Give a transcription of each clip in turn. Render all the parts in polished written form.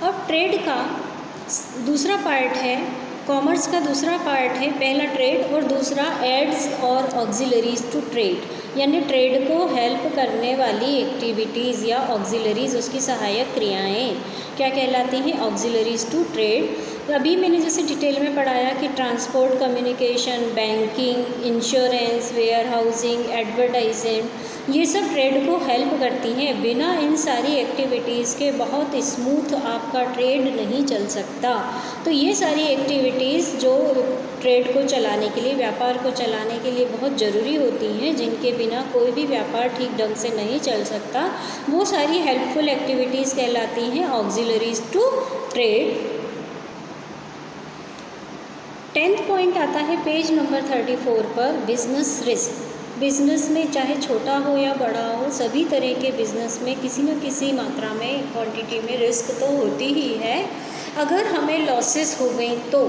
अब ट्रेड का दूसरा पार्ट है, कॉमर्स का दूसरा पार्ट है, पहला ट्रेड और दूसरा एड्स और ऑक्सिलरीज टू ट्रेड, यानी ट्रेड को हेल्प करने वाली एक्टिविटीज़ या ऑक्सिलरीज, उसकी सहायक क्रियाएं क्या कहलाती हैं? Auxiliaries to trade. अभी मैंने जैसे डिटेल में पढ़ाया कि transport, communication, banking, insurance, warehousing, advertising, ये सब ट्रेड को हेल्प करती हैं। बिना इन सारी एक्टिविटीज़ के बहुत स्मूथ आपका ट्रेड नहीं चल सकता। तो ये सारी एक्टिविटीज़ जो ट्रेड को चलाने के लिए, व्यापार को चलाने के लिए बहुत ज़रूरी होती हैं, जिनके बिना कोई भी व्यापार ठीक ढंग से नहीं चल सकता, वो सारी हेल्पफुल एक्टिविटीज़ कहलाती हैं auxiliaries to trade. 10th point आता है पेज नंबर 34 पर, बिजनेस रिस्क। बिज़नेस में चाहे छोटा हो या बड़ा हो, सभी तरह के बिज़नेस में किसी न किसी मात्रा में, क्वांटिटी में रिस्क तो होती ही है। अगर हमें लॉसेस हो गई तो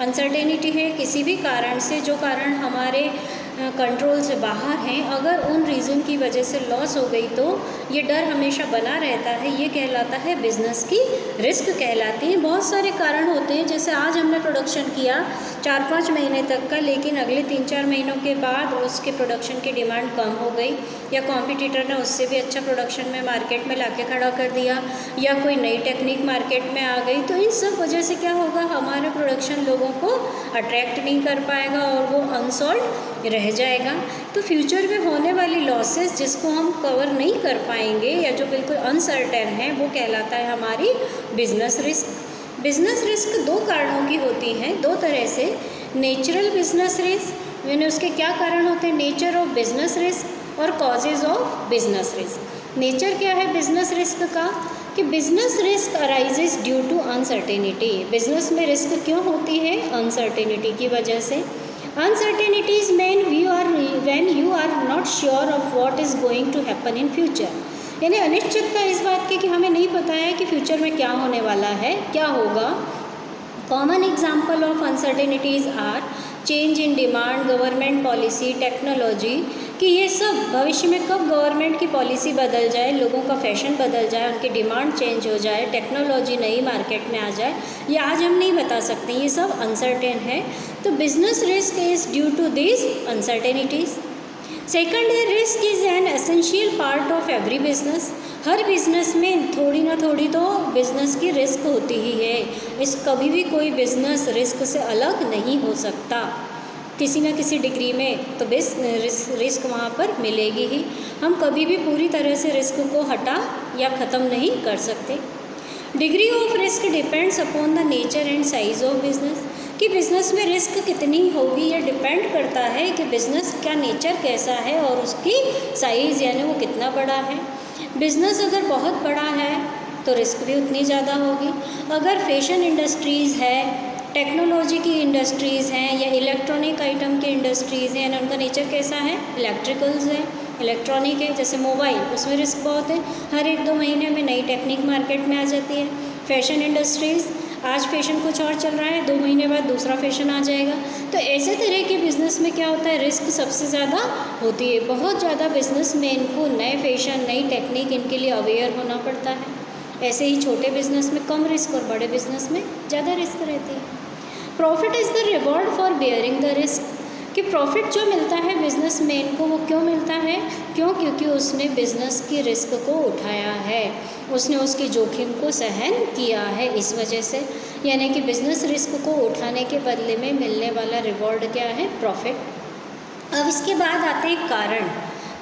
अनसर्टेनिटी है किसी भी कारण से, जो कारण हमारे कंट्रोल से बाहर हैं, अगर उन रीज़न की वजह से लॉस हो गई तो ये डर हमेशा बना रहता है, ये कहलाता है बिज़नेस की रिस्क कहलाती है। बहुत सारे कारण होते हैं, जैसे आज हमने प्रोडक्शन किया 4-5 महीने तक का, लेकिन अगले 3-4 महीनों के बाद उसके प्रोडक्शन की डिमांड कम हो गई, या कॉम्पिटिटर ने उससे भी अच्छा प्रोडक्शन में मार्केट में लाके खड़ा कर दिया, या कोई नई टेक्निक मार्केट में आ गई। तो इन सब वजह से क्या होगा, हमारा प्रोडक्शन लोगों को अट्रैक्ट नहीं कर पाएगा और वो अनसॉल्व रह जाएगा। तो फ्यूचर में होने वाली लॉसेस जिसको हम कवर नहीं कर पाएंगे या जो बिल्कुल अनसर्टेन है, वो कहलाता है हमारी बिजनेस रिस्क। बिजनेस रिस्क 2 कारणों की होती है, 2 तरह से। नेचुरल बिजनेस रिस्क, यानी उसके क्या कारण होते हैं, नेचर ऑफ बिजनेस रिस्क, और causes of business risk. Nature क्या है बिजनेस रिस्क का, कि business risk arises due to uncertainty. Business में रिस्क क्यों होती है, अनसर्टेनिटी की वजह से। Uncertainty is when you are not sure of what is going to happen in future। यानी अनिश्चितता इस बात की कि हमें नहीं पता है कि फ्यूचर में क्या होने वाला है, क्या होगा। Common example of uncertainties are change in demand, government policy, technology, कि ये सब भविष्य में कब गवर्नमेंट की पॉलिसी बदल जाए, लोगों का फैशन बदल जाए, उनकी डिमांड चेंज हो जाए, टेक्नोलॉजी नई मार्केट में आ जाए, ये आज हम नहीं बता सकते, ये सब अनसर्टेन है। तो business risk is due to this uncertainties. Second है, risk is an essential part of every business. हर बिज़नेस में थोड़ी ना थोड़ी तो बिज़नेस की रिस्क होती ही है। इस कभी भी कोई बिज़नेस रिस्क से अलग नहीं हो सकता, किसी न किसी डिग्री में तो रिस्क वहाँ पर मिलेगी ही। हम कभी भी पूरी तरह से रिस्क को हटा या ख़त्म नहीं कर सकते। Degree of risk depends upon the nature and size of business, कि बिज़नेस में रिस्क कितनी होगी यह डिपेंड करता है कि बिज़नेस का नेचर कैसा है और उसकी साइज़ यानी वो कितना बड़ा है। बिज़नेस अगर बहुत बड़ा है तो रिस्क भी उतनी ज़्यादा होगी। अगर फैशन इंडस्ट्रीज़ है, टेक्नोलॉजी की इंडस्ट्रीज़ हैं, या इलेक्ट्रॉनिक आइटम की इंडस्ट्रीज़ हैं, उनका नेचर कैसा है, इलेक्ट्रिकल्स है, इलेक्ट्रॉनिक है, जैसे मोबाइल, उसमें रिस्क बहुत है, हर 1-2 महीने में नई टेक्निक मार्केट में आ जाती है। फैशन इंडस्ट्रीज़, आज फैशन कुछ और चल रहा है, 2 महीने बाद दूसरा फैशन आ जाएगा। तो ऐसे तरह के बिज़नेस में क्या होता है, रिस्क सबसे ज़्यादा होती है। बहुत ज़्यादा बिज़नेस में इनको नए फैशन, नई टेक्निक, इनके लिए अवेयर होना पड़ता है। ऐसे ही छोटे बिज़नेस में कम रिस्क और बड़े बिज़नेस में ज़्यादा रिस्क रहती है। Profit is the reward for bearing the risk, कि प्रॉफिट जो मिलता है बिजनेसमैन को वो क्यों मिलता है, क्योंकि उसने बिज़नेस की रिस्क को उठाया है, उसने उसकी जोखिम को सहन किया है, इस वजह से। यानी कि बिज़नेस रिस्क को उठाने के बदले में मिलने वाला रिवॉर्ड क्या है, प्रॉफिट। अब इसके बाद आते हैं कारण,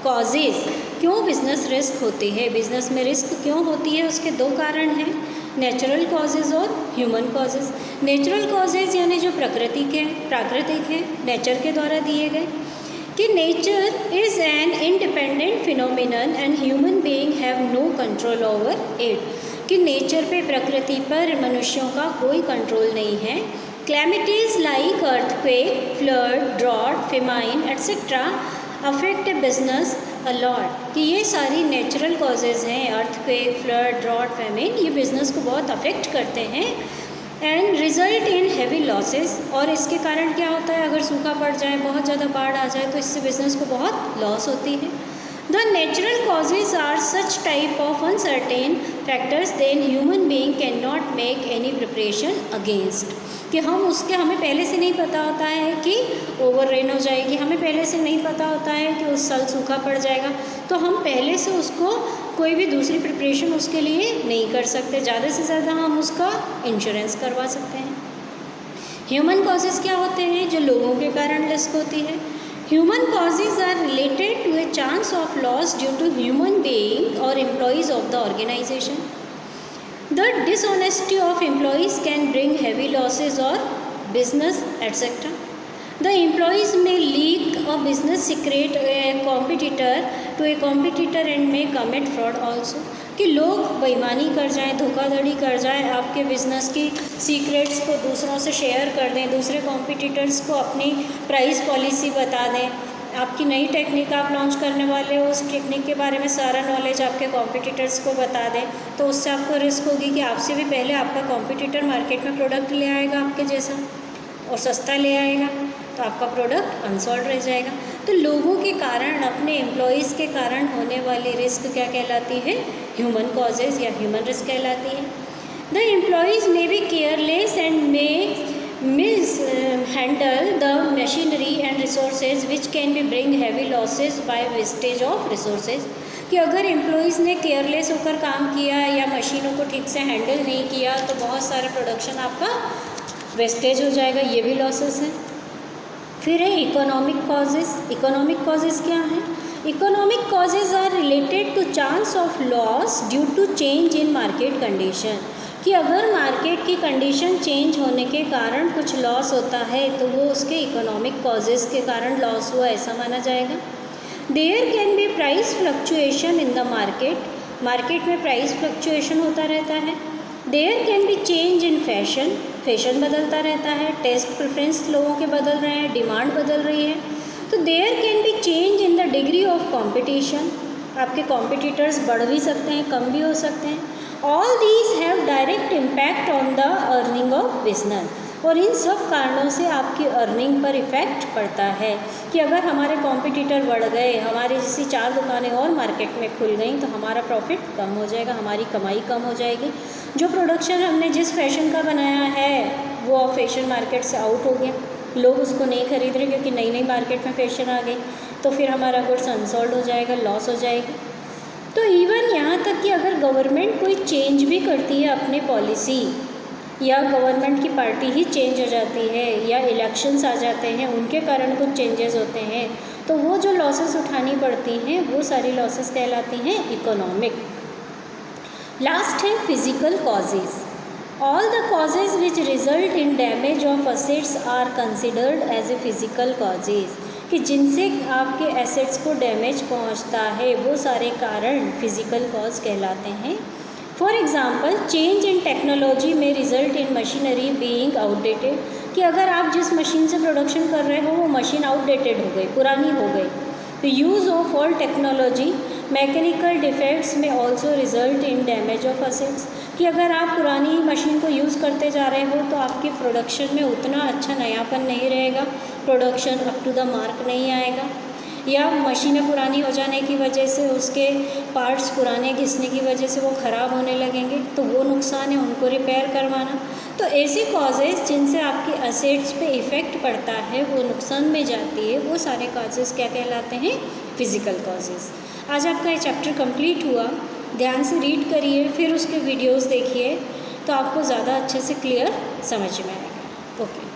कॉजेज़, क्यों बिज़नेस रिस्क होती है, बिज़नेस में रिस्क क्यों होती है, उसके 2 कारण हैं, नेचुरल कॉजेज़ और ह्यूमन कॉजेज़। नेचुरल कॉजेज़ यानी जो प्राकृतिक है, नेचर के द्वारा दिए गए, कि nature is an independent phenomenon and human being have no control over it, कि नेचर पे, प्रकृति पर मनुष्यों का कोई कंट्रोल नहीं है। Calamities like earthquake, flood, drought, famine etcetera affect business a lot, कि ये सारी नेचुरल कॉजेज़ हैं, अर्थक्वेक, फ्लड, ड्रॉट, फेमिन, ये बिज़नेस को बहुत अफेक्ट करते हैं। And result in heavy losses, और इसके कारण क्या होता है, अगर सूखा पड़ जाए, बहुत ज़्यादा बाढ़ आ जाए तो इससे बिज़नेस को बहुत लॉस होती है। The natural causes are such type of uncertain factors then human being cannot make any preparation against. कि हमें पहले से नहीं पता होता है कि ओवर रेन हो जाएगी, हमें पहले से नहीं पता होता है कि उस साल सूखा पड़ जाएगा, तो हम पहले से उसको कोई भी दूसरी प्रिपरेशन उसके लिए नहीं कर सकते। ज़्यादा से ज़्यादा हम उसका इंश्योरेंस करवा सकते हैं। ह्यूमन कॉजेज़ क्या होते हैं? जो लोगों के कारण रिस्क होती है। Human causes are related to a chance of loss due to human being or employees of the organization. The dishonesty of employees can bring heavy losses or business etc. The employees may leak a business secret a competitor to a competitor and may commit fraud also. कि लोग बेईमानी कर जाएं, धोखाधड़ी कर जाएं, आपके business की सीक्रेट्स को दूसरों से शेयर कर दें, दूसरे कॉम्पिटिटर्स को अपनी प्राइस पॉलिसी बता दें, आपकी नई टेक्निक आप लॉन्च करने वाले हो उस टेक्निक के बारे में सारा नॉलेज आपके कॉम्पिटिटर्स को बता दें, तो उससे आपको रिस्क होगी कि आपसे भी पहले आपका कॉम्पिटिटर मार्केट में प्रोडक्ट ले आएगा आपके जैसा और सस्ता ले आएगा, तो आपका प्रोडक्ट अनसोल्ड रह जाएगा। तो लोगों के कारण, अपने एम्प्लॉयज़ के कारण होने वाली रिस्क क्या कहलाती है? ह्यूमन कॉजेज़ या ह्यूमन रिस्क कहलाती है। The employees may be careless and may mishandle the machinery and resources which can be bring heavy losses by wastage of resources. कि अगर एम्प्लॉयज़ ने केयरलेस होकर काम किया या मशीनों को ठीक से हैंडल नहीं किया तो बहुत सारा प्रोडक्शन आपका वेस्टेज हो जाएगा, ये भी लॉसेस हैं। फिर है इकोनॉमिक कॉजेज़। इकोनॉमिक कॉजेज़ क्या हैं? Economic causes are related to chance of loss due to change in market condition. कि अगर मार्केट की कंडीशन चेंज होने के कारण कुछ लॉस होता है तो वो उसके इकोनॉमिक कॉजेज़ के कारण लॉस हुआ ऐसा माना जाएगा। There can be price fluctuation in the market. Market में प्राइस फ्लक्चुएशन होता रहता है। There can be change in fashion. Fashion बदलता रहता है, टेस्ट प्रेफरेंस लोगों के बदल रहे हैं, डिमांड बदल रही है। तो there can be change in the degree of competition. आपके कॉम्पिटिटर्स बढ़ भी सकते हैं, कम भी हो सकते हैं। All these have direct impact on the earning of business. और इन सब कारणों से आपकी अर्निंग पर इफ़ेक्ट पड़ता है। कि अगर हमारे कॉम्पिटिटर बढ़ गए, हमारी जैसी 4 दुकानें और मार्केट में खुल गई तो हमारा प्रॉफिट कम हो जाएगा, हमारी कमाई कम हो जाएगी। जो प्रोडक्शन हमने जिस फैशन का बनाया है वो फैशन मार्केट से आउट हो गया, लोग उसको नहीं खरीद रहे क्योंकि नई नई मार्केट में फैशन आ गई, तो फिर हमारा गुड्स अनसोल्ड हो जाएगा, लॉस हो जाएगी। तो इवन यहाँ तक कि अगर गवर्नमेंट कोई चेंज भी करती है अपनी पॉलिसी, या गवर्नमेंट की पार्टी ही चेंज हो जाती है, या इलेक्शंस आ जाते हैं उनके कारण कुछ चेंजेस होते हैं, तो वो जो लॉसेस उठानी पड़ती हैं वो सारी लॉसेस कहलाती हैं इकोनॉमिक। लास्ट है physical causes. All the causes which result in damage of assets are considered as a physical causes. कि जिनसे आपके एसेट्स को डैमेज पहुंचता है वो सारे कारण फिजिकल कॉज कहलाते हैं। For example change in technology में result in machinery being outdated. कि अगर आप जिस मशीन से प्रोडक्शन कर रहे हो वो मशीन आउटडेटेड हो गई, पुरानी हो गई। तो use of all technology mechanical defects में also result in damage of assets. कि अगर आप पुरानी मशीन को यूज़ करते जा रहे हो तो आपकी प्रोडक्शन में उतना अच्छा नयापन नहीं रहेगा, production up to the mark नहीं आएगा, या मशीनें पुरानी हो जाने की वजह से उसके पार्ट्स पुराने घिसने की वजह से वो ख़राब होने लगेंगे, तो वो नुकसान है, उनको रिपेयर करवाना। तो ऐसी कॉजेज़ जिनसे आपके असेट्स पे इफ़ेक्ट पड़ता है, वो नुकसान में जाती है, वो सारे कॉजेज़ क्या कहलाते हैं? Physical causes. आज आपका ये चैप्टर कंप्लीट हुआ, ध्यान से रीड करिए, फिर उसके वीडियोस देखिए तो आपको ज़्यादा अच्छे से क्लियर समझ में आएगा। ओके।